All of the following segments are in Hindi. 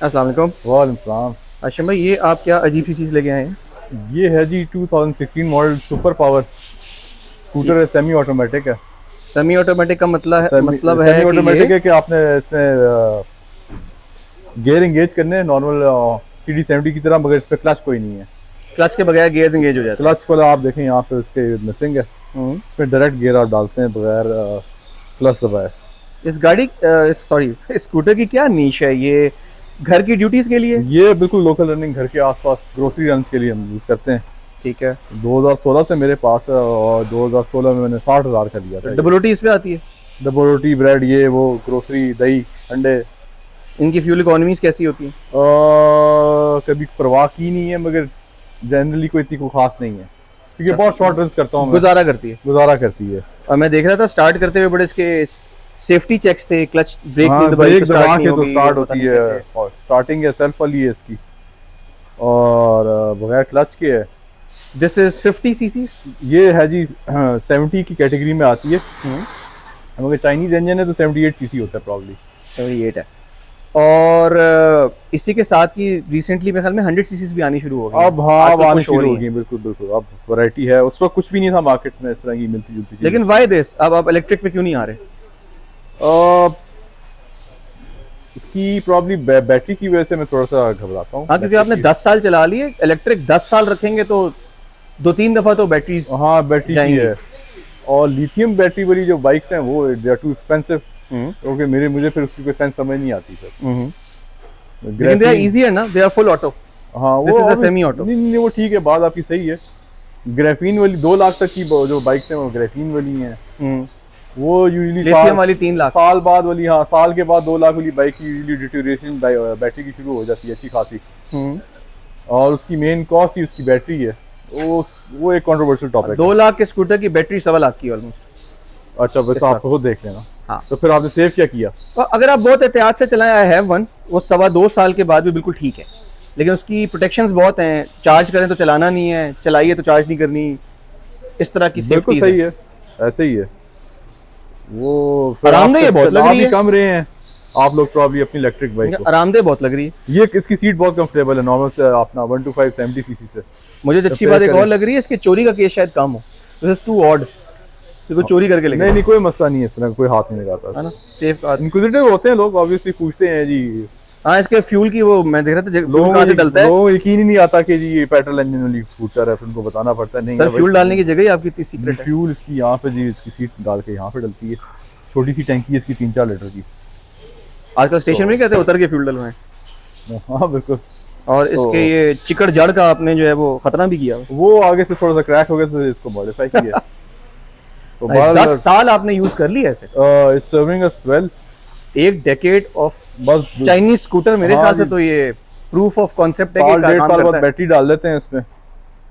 अस्सलाम वालेकुम। वालेकुम सलाम। आशिम भाई, ये आप क्या अजीब सी चीज़ लेके आए हैं? ये है जी 2016 मॉडल सुपर पावर स्कूटर है, सेमी ऑटोमेटिक है। सेमी ऑटोमेटिक का सेमी मतलब सेमी है कि ये ऑटोमेटिक है कि आपने इसमें गियर इंगेज करने हैं नॉर्मल CD70 की तरह, मगर इस पर क्लच कोई नहीं है। क्लच के बगैर गियर्स एंगेज हो जाते हैं। क्लच को आप देखें यहाँ पे इसके मिसिंग है। हम्म। इसमें डायरेक्ट गियर आप डालते हैं बगैर क्लच दबाए। इस गाड़ी सॉरी इस स्कूटर की क्या नीश है? ये घर की ड्यूटीज़ के लिए? ये बिल्कुल लोकल रनिंग, घर के आसपास ग्रोसरी रन के लिए हम यूज़ करते हैं। ठीक है। 2016 से मेरे पास है और 2016 में मैंने 60,000 का लिया था। डबल रोटी इस पे आती है? डबल रोटी, ब्रेड, ये वो ग्रोसरी, दही, अंडे। इनकी फ्यूल इकोनॉमीज कैसी होती है? कभी परवाह की नहीं है, मगर जनरली कोई इतनी कोई खास नहीं है, क्योंकि बहुत शॉर्ट रन करता हूँ मैं। गुजारा करती है। गुजारा करती है। और मैं देख रहा था स्टार्ट करते हुए बड़े इसके सेफ्टी चेक्स थे, क्लच ब्रेक नहीं हाँ, दबाई ब्रेक तो दबा स्टार्ट के नहीं तो होगी, स्टार्ट पता होती नहीं है। कैसे। और स्टार्टिंग है सेल्फ वाली है इसकी, और बगैर क्लच के है। This is 50 CC. ये है जी 70 की कैटेगरी में आती है, मगर चाइनीज इंजन है तो 78 सीसी होता है प्रॉब्ली। 78 है। और इसी के साथ ही रिसेंटली मेरे ख्याल में 100 सीसीज भी आनी शुरू हो गई। अब हाँ, अब आजकल आनी पुश हो शुरू रही हो है। गई, बिल्कुल बिल्कुल। अब वैरायटी है, उस पर कुछ भी नहीं था मार्केट में इस तरह की मिलती जुलती चीज़। लेकिन वाई दिस, अब आप इलेक्ट्रिक पे क्यों नहीं आ रहे? इसकी प्रॉब्ली बैटरी की वजह से मैं थोड़ा सा घबराता हूँ। हाँ, क्योंकि आपने 10 साल चला लिए, इलेक्ट्रिक 10 साल रखेंगे तो 2-3 दफा तो बैटरी हाँ, बैटरी की है। और लिथियम बैटरी वाली जो बाइक्स हैं वो दे आर टू एक्सपेंसिव, क्योंकि मुझे फिर उसकी कोई सेंस समझ नहीं आती सर। लेकिन दे आर इजीियर ना, दे आर फुल ऑटो। हाँ, दिस वो इज अ सेमी ऑटो। नहीं, वो ठीक है, बात आपकी सही है। ग्राफीन वाली 2 लाख तक की जो बाइक्स हैं वो ग्राफीन वाली हैं। वो यूजुअली लिथियम वाली 3 लाख। साल बाद वाली, हाँ, साल के बाद 2 लाख वाली बाइक की यूजुअली डिटोरिएशन बैटरी की शुरू हो जाती है अच्छी खासी। और उसकी मेन कॉस्ट ही उसकी बैटरी है। वो एक कंट्रोवर्शियल टॉपिक है। 2 लाख के स्कूटर की बैटरी 1.25 लाख की ऑलमोस्ट। अच्छा, बस आप खुद देख लेना। हाँ। तो फिर आपने सेव क्या किया? और अगर आप बहुत एहतियात से चलाएं, आई हैव वन, वो 2.25 साल के बाद भी बिल्कुल ठीक है। लेकिन उसकी प्रोटेक्शंस बहुत हैं। चार्ज करें तो चलाना नहीं है, चलाइए तो चार्ज नहीं करनी, इस तरह की बिल्कुल सेफ्टी सही है, ऐसे ही है वो। आरामदेह ये बहुत लग रही है। कम रहे हैं आप लोग प्रॉब्ली अपनी इलेक्ट्रिक बाइक को। आरामदेह बहुत लग रही है ये इसकी सीट बहुत कंफर्टेबल है, नॉर्मल से अपना 125 70 सीसी से। मुझे अच्छी बात एक और लग रही है, इसके चोरी का केस शायद कम हो। दिस इज टू ऑड कि कोई चोरी करके लेके। नहीं, कोई मसला नहीं है, इस तरह कोई हाथ नहीं लगाता है ना, सेफ कार। इंक्विजिटिव होते हैं लोग, ऑब्वियसली पूछते हैं जी। हाँ, इसके फ्यूल की वो मैं देख रहा था लोगों कहाँ से डलता है। लोगों यकीन ही नहीं आता कि जी ये पेट्रोल इंजन वाली स्कूटर है, फिर उनको बताना पड़ता है। नहीं सर, फ्यूल डालने की जगह ही आपकी इतनी सीक्रेट है। फ्यूल इसकी यहाँ पे जी, इसकी सीट डाल के यहाँ पे डलती है। छोटी सी टैंकी है इसकी 3-4 लीटर की। आजकल स्टेशन में कहते हैं उतर के फ्यूल डलवाएं। हाँ बिल्कुल। और इसके ये चिकड़ जड़ का आपने जो है वो खतना भी किया। वो आगे से थोड़ा सा क्रैक हो गया तो इसको मॉडिफाई किया। तो 10 साल आपने यूज कर लिया ऐसे? It's serving us well. एक डेकेड ऑफ बस चाइनीज स्कूटर, मेरे ख्याल से तो ये प्रूफ ऑफ कॉन्सेप्ट है कि साल 1.5 काम साल करता बाद है। बैटरी डाल लेते हैं इसमें।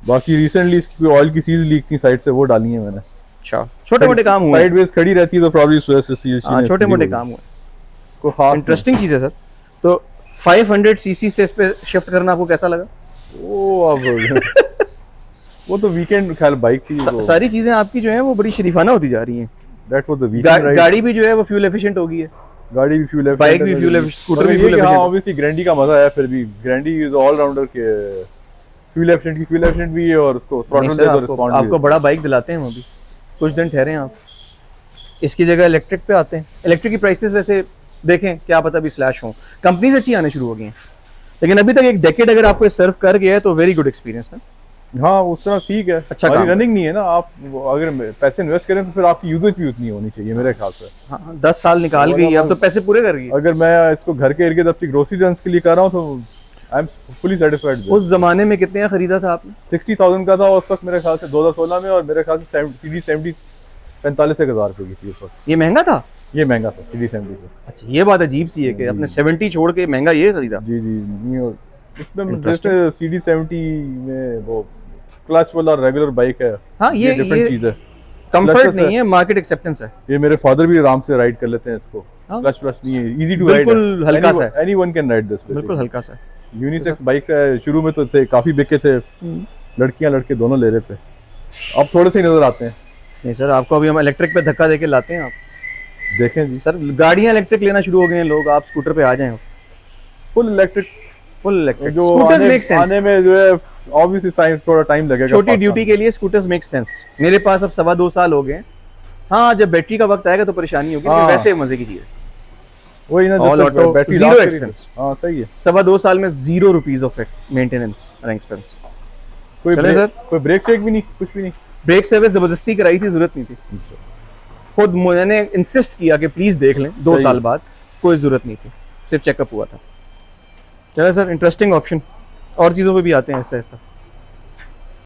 बाकी रिसेंटली इसकी ऑयल की सीज लीक थी साइड से, वो डाली है मैंने। अच्छा, छोटे मोटे काम हुए। साइडवेज खड़ी रहती है तो प्रॉब्लम इस वजह से सीज। हाँ, छोटे मोटे काम हुए। कोई खास इंटरेस्टिंग चीज है सर। तो 500 सीसी से इस पे शिफ्ट करना आपको कैसा लगा? वो अब वो तो वीकेंड ख्याल बाइक थी। सारी चीजें आपकी जो है वो बड़ी शरीफाना होती जा रही हैं। That was the weekend. गाड़ी भी जो है वो फ्यूल एफिशिएंट हो गई है। गाड़ी भी फ्यूल एफिशिएंट, बाइक भी फ्यूल एफिशिएंट, स्कूटर भी फ्यूल एफिशिएंट। एफिशिएंट। ऑब्वियसली ग्रैंडी का मजा है, फिर भी ग्रैंडी इज ऑल राउंडर के। फ्यूल एफिशिएंट भी है और उसको थ्रॉटल दे तो रिस्पॉन्ड भी। आपको बड़ा बाइक दिलाते हैं हम अभी, कुछ दिन ठहरे आप। इसकी जगह इलेक्ट्रिक पे आते हैं। इलेक्ट्रिक की प्राइसेस वैसे देखें, क्या पता भी स्लैश हो, कंपनीज अच्छी आने शुरू हो गई हैं। लेकिन अभी तक एक डेकेड अगर आपको सर्व कर गया है तो वेरी गुड एक्सपीरियंस है। हाँ, उस तरह ठीक है। अच्छा, रनिंग नहीं है ना, आप अगर पैसे इन्वेस्ट करें तो फिर आपकी यूजेज भी उतनी होनी चाहिए मेरे ख्याल से। हाँ, 10 साल निकाल गई, अब तो पैसे पूरे कर गई। अगर मैं इसको घर के इर्द-गिर्द अपनी ग्रोसरी रन्स के लिए कर रहा हूँ तो आई एम फुली सेटिस्फाइड। उस जमाने में कितने का खरीदा था आपने? 60,000 का था उस वक्त मेरे ख्याल से 2016 में, और मेरे ख्याल से CD70 45,000 रुपए की थी उस वक्त। ये महंगा था? ये महंगा था CD70 से। अच्छा, ये बात अजीब सी है कि आपने 70 छोड़ के महंगा ये खरीदा। जी जी नहीं, और इसमें जैसे CD70 में वो क्लच वाला रेगुलर बाइक है। हाँ, ये डिफरेंट चीज है। कंफर्ट नहीं है, मार्केट एक्सेप्टेंस है। ये मेरे फादर भी आराम से राइड कर लेते हैं इसको। क्लच प्लस नहीं है, इजी टू राइड, बिल्कुल हल्का सा है। Anyone can ride this. बिल्कुल हल्का सा है। यूनिसेक्स बाइक है। शुरू में तो थे काफी बिके थे, लड़कियां लड़के दोनों ले रहे थे। अब थोड़े से नजर आते हैं। नहीं सर, आपको अभी हम इलेक्ट्रिक पे धक्का देके लाते हैं। आप देखें जी सर, गाड़ियां इलेक्ट्रिक लेना शुरू हो गए हैं लोग, आप स्कूटर पे आ जाएं। Full electric. फुल इलेक्ट्रिक जो स्कूटर्स आने, मेक सेंस। आने में जो है ऑब्वियसली साइंस थोड़ा टाइम लगेगा। छोटी ड्यूटी के लिए स्कूटर्स मेक सेंस। मेरे पास अब 2.25 साल हो गए। हाँ, जब बैटरी का वक्त आएगा तो परेशानी होगी, लेकिन हाँ। वैसे मजे की चीज है। वही ना, All जब तक auto, बैटरी zero last करेगी। expense। हाँ सही है। 2.25 साल में 0 rupees of maintenance and expense. कोई चले ब्रेक, सर। कोई ब्रेक शेक भी नहीं, कुछ भी नहीं। ब्रेक सर्विस जबरदस्ती कराई थी, जरूरत नहीं थी। खुद मैंने इंसिस्ट किया कि प्लीज देख लें 2 सही साल है। बाद, कोई जरूरत नहीं थी, सिर्फ चेकअप हुआ था। चलो सर, इंटरेस्टिंग ऑप्शन। और चीज़ों पे भी आते हैं आहिस्ता आहिस्ता।